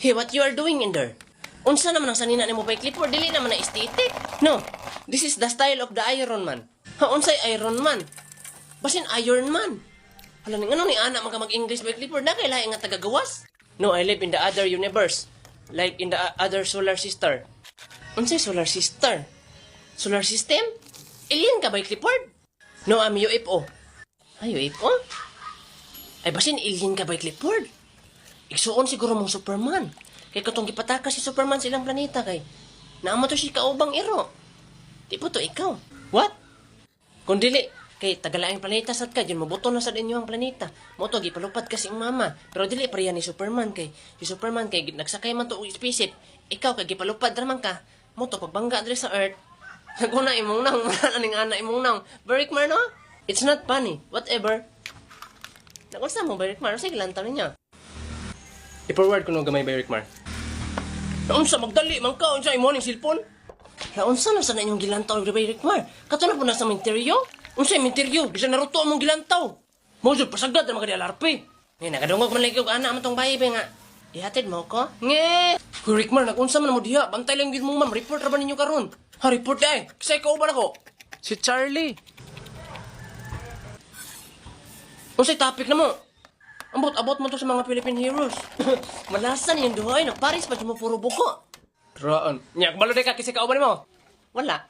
Hey, what you are doing in there? Unsa naman ang sanina nimo by clipboard, dili naman na aesthetic. No, this is the style of the Iron Man. Ha, unsay Iron Man? Basin Iron Man. Hala ning ano ni ana mag-English by clipboard na kay lahi nga tagagawas. No, I live in the other universe. Like in the other solar system. Unsay solar system? Solar system? Alien ka by clipboard? No, I'm UFO. Ay, UFO? Ay, basin alien ka by clipboard? Igsuon siguro mong Superman. Kay katong gipataka si Superman silang planeta kay naamo to si kaubang iro. Di po to ikaw. What? Kung dili, kay tagalaing planeta sad ka, yun mabuto na sad inyo ang planeta. Mo to gipalupad kasi ang mama. Pero dili pa yan ni Superman kay si Superman kay nagsakay man to og spaceship. Ikaw kay gipalupad raman ka. Mo to pagbangga diri sa Earth. Naguna imong nang, wala ning ana imong nang. Berikmar no? It's not funny. Whatever. Nakunsa mo Berikmar, sige lantaw niya. I-forward ko no gamay Berikmar. Naunsa magdali man ka unsa imo ning cellphone? Naunsa na sa inyong gilantaw ni Berikmar? Kato na po na sa minteryo? Unsa minteryo? Bisan naruto among gilantaw. Mo jud pasagad na mga alarpe. Ni nagadungog man lagi og ana man tong bayi nga. Ihatid mo ko? Nge! Berikmar nagunsa man mo diha, bantay lang gyud mo ma'am, report ra ba ninyo karon? Ha, report ay. Kisay ka uban ako. Si Charlie. Unsay topic na mo? Ambot-abot mo to sa mga Philippine heroes. Malasan yung duhay. Nagparis pa mo puro buko. Raan. Nyak, balo ka. Kisay kauban mo? Wala.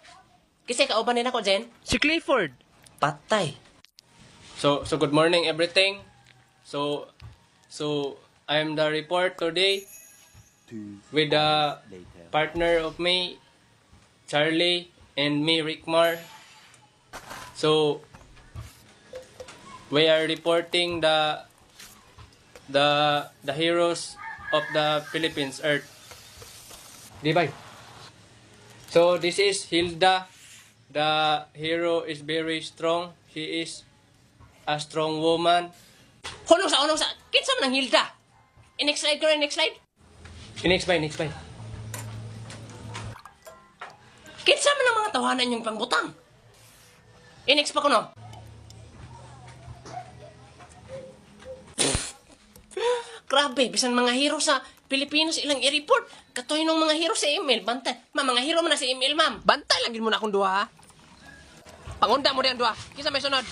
Kisay kauban din ako, Jen? Si Clifford. Patay. So good morning, everything. So, I'm the report today with the partner of me, Charlie, and me, Rickmar. So, we are reporting the heroes of the Philippines Earth. Di ba? So this is Hilda. The hero is very strong. She is a strong woman. Hunong sa. Kinsa man ang Hilda? Next slide ko rin, next slide. Next slide. Kinsa man ang mga tawanan yung pangbutang? Next pa ko no. Grabe, bisan mga hero sa Pilipinas ilang i-report. Katoy nung mga hero sa email. Bantay. Mga hero man na sa email, ma'am. Bantay lang din mo na akong duha, ha? Pangunda mo din duha. Kisa may sunod.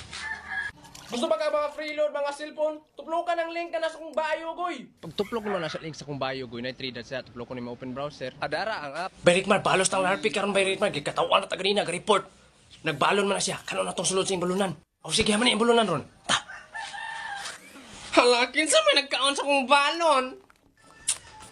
Gusto ba ka mga freeload, mga cellphone? Tuplokan ang link ka na sa kong bio, goy. Pag tuplok mo na sa link sa kong bio, goy, na-3 dat sa tuplok ko ni open browser. Adara ang app. Berikmar, balos tang larpi karon Berikmar. Gikatawan na taganina, report. Nagbalon man na siya. Kanon na tong sulod sa imbulunan. O sige, haman na imbulunan ron. Ta. Halakin sa may nagkaon sa kong balon.